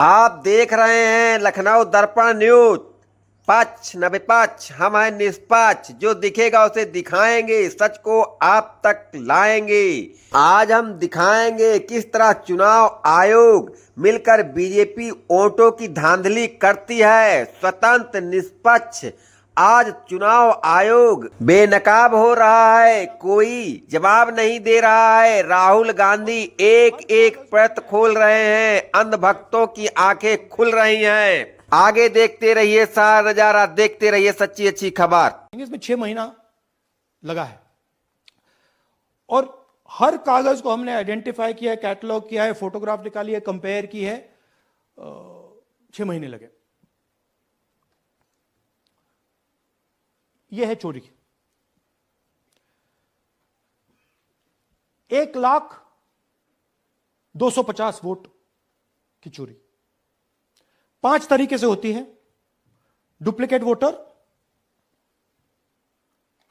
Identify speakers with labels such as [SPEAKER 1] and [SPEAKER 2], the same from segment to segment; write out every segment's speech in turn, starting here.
[SPEAKER 1] आप देख रहे हैं लखनऊ दर्पण न्यूज। पक्ष न विपक्ष, हम हैं निष्पक्ष। जो दिखेगा उसे दिखाएंगे, सच को आप तक लाएंगे। आज हम दिखाएंगे किस तरह चुनाव आयोग मिलकर बीजेपी वोटों की धांधली करती है। स्वतंत्र निष्पक्ष आज चुनाव आयोग बेनकाब हो रहा है, कोई जवाब नहीं दे रहा है। राहुल गांधी एक एक प्रत खोल रहे हैं, अंधभक्तों की आंखें खुल रही हैं। आगे देखते रहिए, सारा नजारा देखते रहिए, सच्ची अच्छी खबर।
[SPEAKER 2] इसमें 6 महीना लगा है और हर कागज को हमने आइडेंटिफाई किया है, कैटलॉग किया है, फोटोग्राफ निकाली है, कंपेयर की है। 6 महीने लगे। यह है चोरी। 1,02,50 वोट की चोरी 5 तरीके से होती है। Duplicate voter,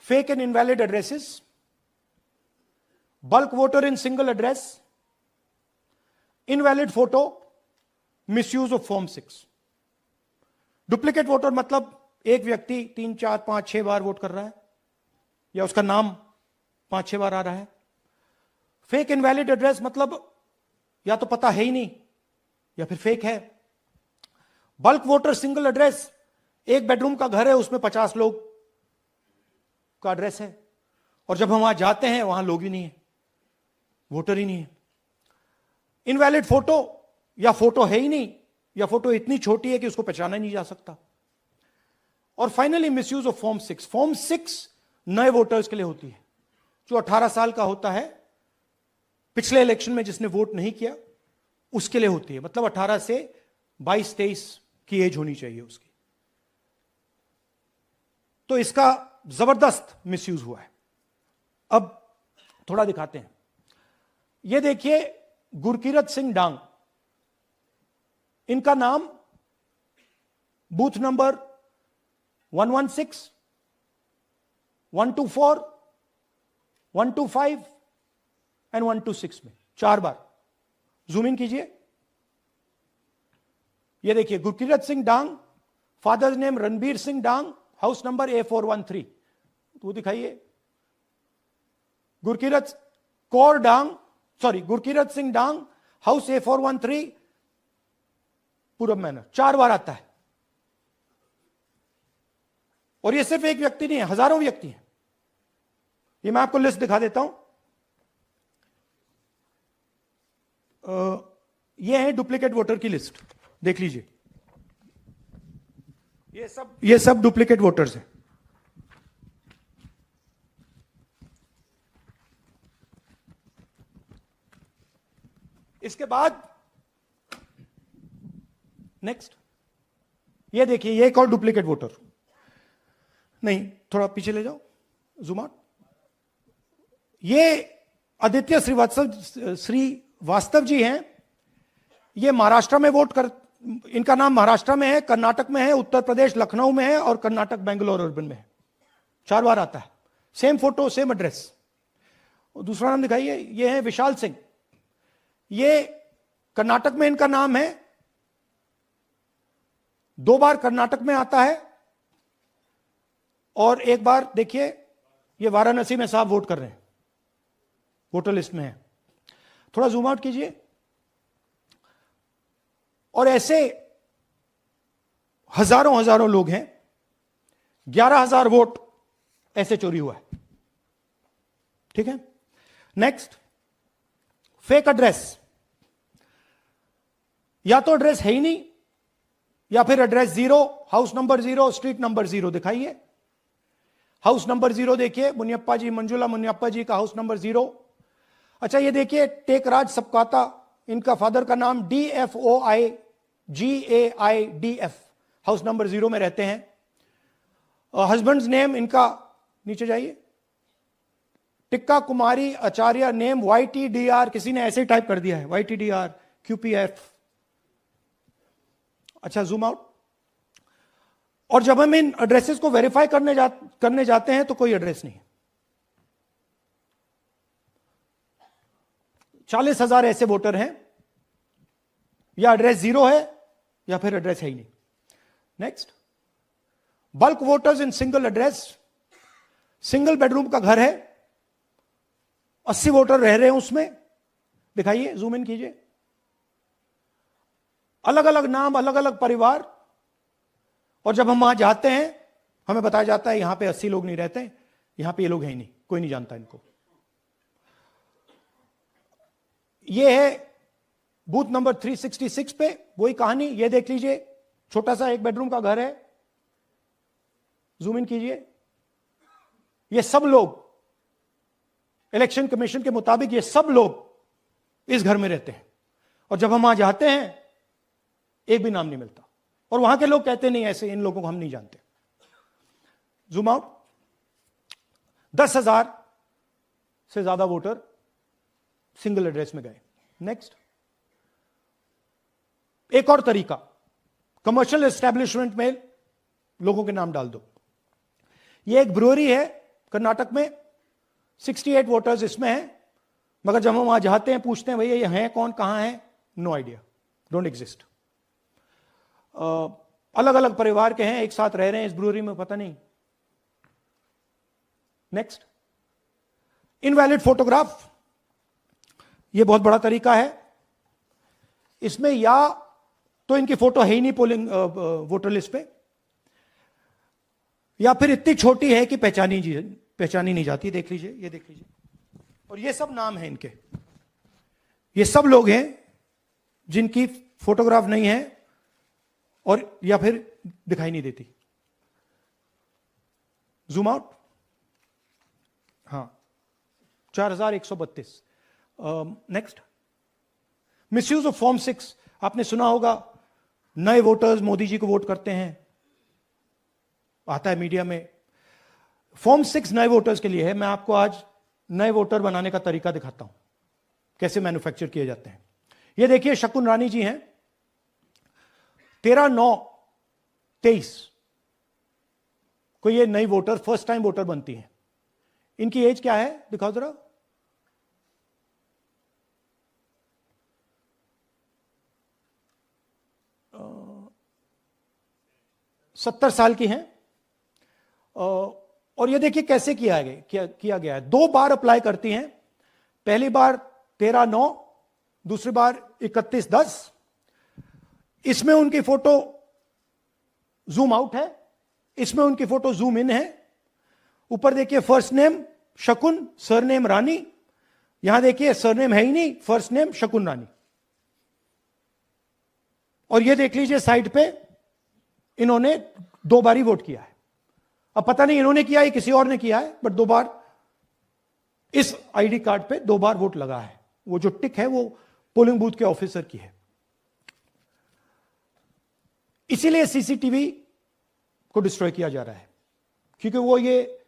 [SPEAKER 2] fake and invalid addresses, bulk voter in single address, invalid photo, misuse of form 6। Duplicate voter मतलब एक व्यक्ति 3, 4, 5, 6 बार वोट कर रहा है या उसका नाम 5-6 बार आ रहा है। फेक इनवैलिड एड्रेस मतलब या तो पता है ही नहीं या फिर फेक है। बल्क वोटर सिंगल एड्रेस, एक बेडरूम का घर है, उसमें 50 लोग का एड्रेस है और जब हम वहां जाते हैं वहां लोग ही नहीं है, वोटर ही नहीं है। इनवैलिड फोटो, या फोटो है ही नहीं या फोटो इतनी छोटी है कि उसको पहचाना नहीं जा सकता। और finally misuse of form 6। Form 6 नए वोटर्स के लिए होती है, जो 18 साल का होता है, पिछले इलेक्शन में जिसने वोट नहीं किया उसके लिए होती है। मतलब 18 से 22-23 की एज होनी चाहिए उसकी। तो इसका जबरदस्त मिसयूज हुआ है। अब थोड़ा दिखाते हैं। यह देखिए, गुरकीरत सिंह डांग, इनका नाम बूथ नंबर 116, 124, 125 एंड 126 में 4 बार। जूम इन कीजिए। यह देखिए, गुरकीरत सिंह डांग, फादर्स नेम रणबीर सिंह डांग, हाउस नंबर A413। तो दिखाइए, गुरकीरत सिंह डांग, हाउस A413, पूरब मैनर। 4 बार आता है। और ये सिर्फ एक व्यक्ति नहीं है, हजारों व्यक्ति हैं। ये मैं आपको लिस्ट दिखा देता हूं। ये है डुप्लीकेट वोटर की लिस्ट, देख लीजिए। ये सब डुप्लीकेट वोटर्स हैं। इसके बाद नेक्स्ट, ये देखिए, ये एक और डुप्लीकेट वोटर। नहीं, थोड़ा पीछे ले जाओ, जूम आउट। ये आदित्य श्रीवास्तव जी हैं। ये महाराष्ट्र में वोट कर, इनका नाम महाराष्ट्र में है, कर्नाटक में है, उत्तर प्रदेश लखनऊ में है और कर्नाटक बेंगलोर अर्बन में है। 4 बार आता है। Same photo, same address. दूसरा नाम दिखाइए। ये है विशाल सिंह। ये कर्नाटक में इनका नाम है, 2 बार कर्नाटक में आता है और 1 बार देखिए, ये वाराणसी में साहब वोट कर रहे हैं, वोटर लिस्ट में है। थोड़ा जूम आउट कीजिए। और ऐसे हजारों लोग हैं। 11,000 वोट ऐसे चोरी हुआ है। ठीक है। Next, fake address. या तो एड्रेस है ही नहीं या फिर address 0, house number 0, street number 0। दिखाइए, हाउस नंबर 0 देखिए, मुनियप्पा जी, मंजुला मुनियप्पा जी का हाउस नंबर 0। अच्छा, ये देखिए, टेकराज सबकाता, इनका फादर का नाम DFOIGAIDF, हाउस नंबर 0 में रहते हैं। हस्बैंड्स नेम इनका, नीचे जाइए, टिक्का कुमारी आचार्य, नेम YTDR, किसी ने ऐसे ही टाइप कर दिया है, YTDR QPF। अच्छा, जूम आउट। और जब हम इन एड्रेसेस को वेरीफाई करने जाते हैं तो कोई एड्रेस नहीं है। 40,000 ऐसे वोटर हैं, या एड्रेस 0 है या फिर एड्रेस है ही नहीं। Next, bulk voters in single address, single bedroom का घर है, 80 वोटर रह रहे हैं उसमें, दिखाइए, जूम इन कीजिए, अलग अलग नाम, अलग अलग परिवार, और जब हम वहां जाते हैं हमें बताया जाता है यहां पे 80 लोग नहीं रहते, यहां पे ये लोग हैं ही नहीं, कोई नहीं जानता इनको। ये है बूथ नंबर 366 पे वही कहानी, ये देख लीजिए, छोटा सा एक बेडरूम का घर है, जूम इन कीजिए, ये सब लोग इलेक्शन कमीशन के मुताबिक ये सब लोग इस घर में रहते हैं, और जब हम वहां जाते हैं एक भी नाम नहीं मिलता, और वहां के लोग कहते नहीं ऐसे, इन लोगों को हम नहीं जानते। जूम आउट, 10,000 से ज्यादा वोटर सिंगल एड्रेस में गए। नेक्स्ट, एक और तरीका, कमर्शियल एस्टेब्लिशमेंट में लोगों के नाम डाल दो। ये एक ब्रूअरी है कर्नाटक में, 68 वोटर्स इसमें हैं, मगर जब हम वहां जाते हैं पूछते हैं भैया ये हैं कौन, कहां है, नो आइडिया, डोंट एग्जिस्ट। अलग अलग परिवार के हैं, एक साथ रह रहे हैं इस ब्रूअरी में, पता नहीं। नेक्स्ट, इनवैलिड फोटोग्राफ, यह बहुत बड़ा तरीका है। इसमें या तो इनकी फोटो है ही नहीं पोलिंग वोटर लिस्ट पे, या फिर इतनी छोटी है कि पहचानी नहीं जाती। देख लीजिए, ये देख लीजिए, और ये सब नाम है इनके, ये सब लोग हैं जिनकी फोटोग्राफ नहीं है और या फिर दिखाई नहीं देती। जूम आउट, हां, 4132। नेक्स्ट, मिसयूज ऑफ फॉर्म 6, आपने सुना होगा नए वोटर्स मोदी जी को वोट करते हैं, आता है मीडिया में। फॉर्म 6 नए वोटर्स के लिए है। मैं आपको आज नए वोटर बनाने का तरीका दिखाता हूं, कैसे मैन्युफैक्चर किए जाते हैं। ये देखिए, शकुन रानी जी हैं, 13/9/23 को ये नई वोटर, फर्स्ट टाइम वोटर बनती हैं। इनकी एज क्या है, दिखाओ जरा, 70 साल की हैं। और ये देखिए कैसे किया गया है। 2 बार अप्लाई करती हैं, पहली बार 13/9, दूसरी बार 31/10। इसमें उनकी फोटो जूम आउट है, इसमें उनकी फोटो जूम इन है। ऊपर देखिए फर्स्ट नेम शकुन, सरनेम रानी, यहां देखिए सरनेम है ही नहीं, फर्स्ट नेम शकुन रानी। और ये देख लीजिए साइड पे इन्होंने 2 बार ही वोट किया है। अब पता नहीं इन्होंने किया है किसी और ने किया है, बट 2 बार इस आईडी कार्ड पे 2 बार वोट लगा है। वो जो टिक है वो पोलिंग बूथ के ऑफिसर की है। इसीलिए सीसीटीवी को डिस्ट्रॉय किया जा रहा है, क्योंकि वो ये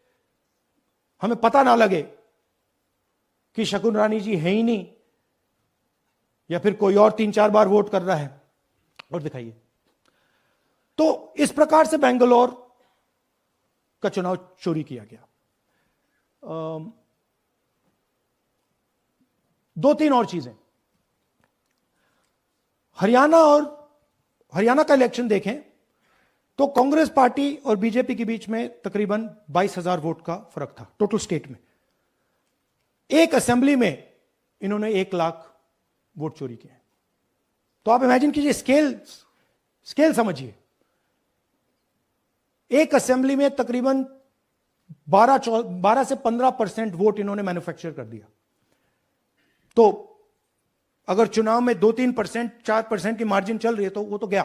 [SPEAKER 2] हमें पता ना लगे कि शकुन रानी जी है ही नहीं, या फिर कोई और 3-4 बार वोट कर रहा है। और दिखाइए, तो इस प्रकार से बेंगलोर का चुनाव चोरी किया गया। 2-3 और चीजें, हरियाणा का इलेक्शन देखें तो कांग्रेस पार्टी और बीजेपी के बीच में तकरीबन 22,000 वोट का फर्क था टोटल स्टेट में। एक असेंबली में इन्होंने 1 लाख वोट चोरी किए। तो आप इमेजिन कीजिए, स्केल समझिए। एक असेंबली में तकरीबन 12 से 15% वोट इन्होंने मैन्युफैक्चर कर दिया। तो अगर चुनाव में 2-3%, 4% की मार्जिन चल रही है तो वो तो गया,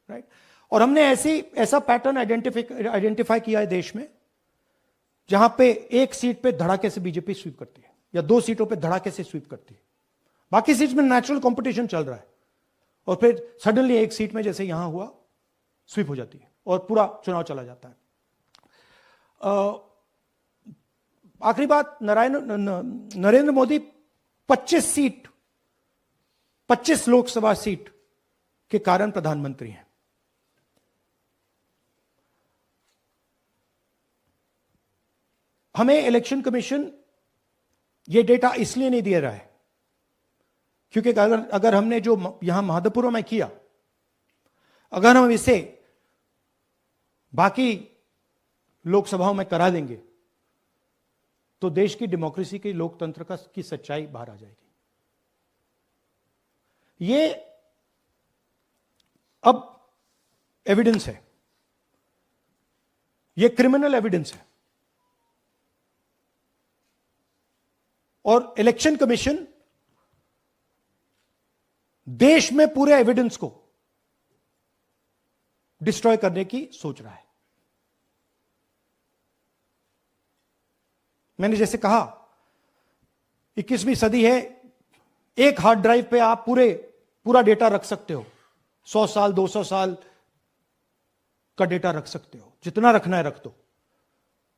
[SPEAKER 2] राइट। और हमने ऐसा पैटर्न आइडेंटिफाई किया है देश में, जहां पे एक सीट पे धड़ाके से बीजेपी स्वीप करती है, या 2 सीटों पे धड़ाके से स्वीप करती है। बाकी सीट में नेचुरल कंपटीशन चल रहा है, और फिर सडनली एक सीट में जैसे यहां हुआ स्वीप हो जाती है और पूरा चुनाव चला जाता है। आखिरी बात, नरेंद्र मोदी 25 लोकसभा सीट के कारण प्रधानमंत्री हैं। हमें इलेक्शन कमीशन ये डेटा इसलिए नहीं दे रहा है क्योंकि अगर हमने जो यहां महादपुरों में किया अगर हम इसे बाकी लोकसभाओं में करा देंगे तो देश की डेमोक्रेसी की लोकतंत्र की सच्चाई बाहर आ जाएगी। ये अब एविडेंस है, ये क्रिमिनल एविडेंस है, और इलेक्शन कमीशन देश में पूरे एविडेंस को डिस्ट्रॉय करने की सोच रहा है। मैंने जैसे कहा 21वीं सदी है, एक हार्ड ड्राइव पे आप पूरा डेटा रख सकते हो, 100 साल 200 साल का डेटा रख सकते हो, जितना रखना है रख दो।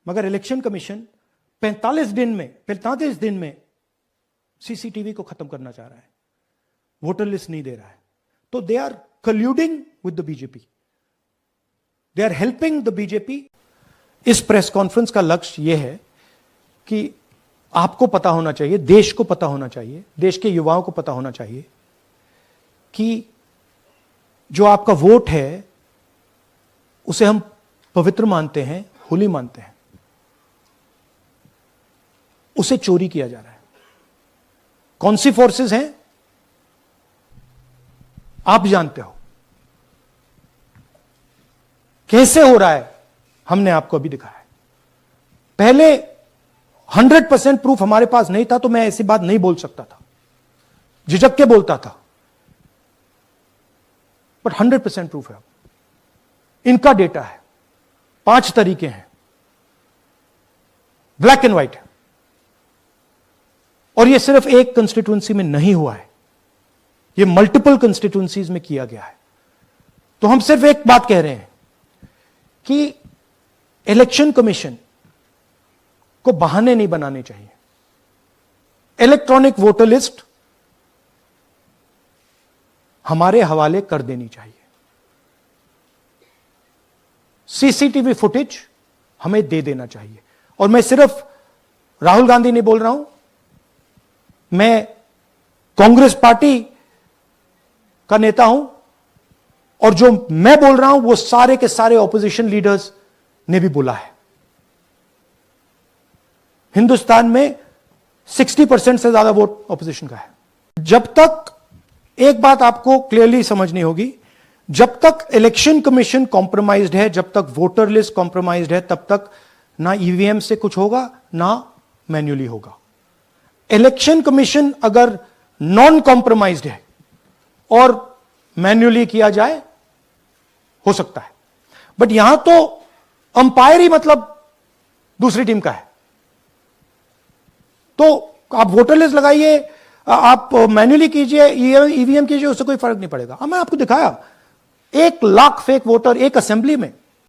[SPEAKER 2] मगर इलेक्शन कमीशन 45 दिन में सीसीटीवी को खत्म करना चाह रहा है, वोटर लिस्ट नहीं दे रहा है। तो they are colluding with the BJP, they are helping the BJP. इस प्रेस कॉन्फ्रेंस का लक्ष्य यह है कि आपको पता होना चाहिए, देश को पता होना चाहिए, देश के युवाओं को पता होना चाहिए कि जो आपका वोट है उसे हम पवित्र मानते हैं, होली मानते हैं, उसे चोरी किया जा रहा है। कौन सी फोर्सेस हैं आप जानते हो, कैसे हो रहा है हमने आपको अभी दिखाया है। पहले 100% प्रूफ हमारे पास नहीं था तो मैं ऐसी बात नहीं बोल सकता था, झिझक के बोलता था, बट 100% प्रूफ है। इनका डेटा है, 5 तरीके हैं, ब्लैक एंड व्हाइट है, और यह सिर्फ एक कंस्टिट्यूएंसी में नहीं हुआ है, यह मल्टीपल कंस्टिट्यूएंसीज में किया गया है। तो हम सिर्फ एक बात कह रहे हैं कि इलेक्शन कमीशन को बहाने नहीं बनाने चाहिए। इलेक्ट्रॉनिक वोटर लिस्ट हमारे हवाले कर देनी चाहिए, सीसीटीवी फुटेज हमें दे देना चाहिए। और मैं सिर्फ राहुल गांधी नहीं बोल रहा हूं, मैं कांग्रेस पार्टी का नेता हूं, और जो मैं बोल रहा हूं वो सारे के सारे ऑपोजिशन लीडर्स ने भी बोला है। हिंदुस्तान में 60% से ज्यादा वोट ऑपोजिशन का है। जब तक एक बात आपको क्लियरली समझनी होगी, जब तक इलेक्शन कमीशन कॉम्प्रोमाइज्ड है, जब तक वोटर लिस्ट कॉम्प्रोमाइज्ड है, तब तक ना ईवीएम से कुछ होगा ना मैन्युअली होगा। इलेक्शन कमीशन अगर नॉन कॉम्प्रोमाइज्ड है और मैन्युअली किया जाए हो सकता है, बट यहां तो अंपायर ही मतलब दूसरी टीम का है। तो आप वोटर लिस्ट लगाइए, आप मैन्युअली कीजिए, ईवीएम कीजिए, उससे कोई फर्क नहीं पड़ेगा। अब मैं आपको दिखाया 1 लाख फेक वोटर एक असेंबली में,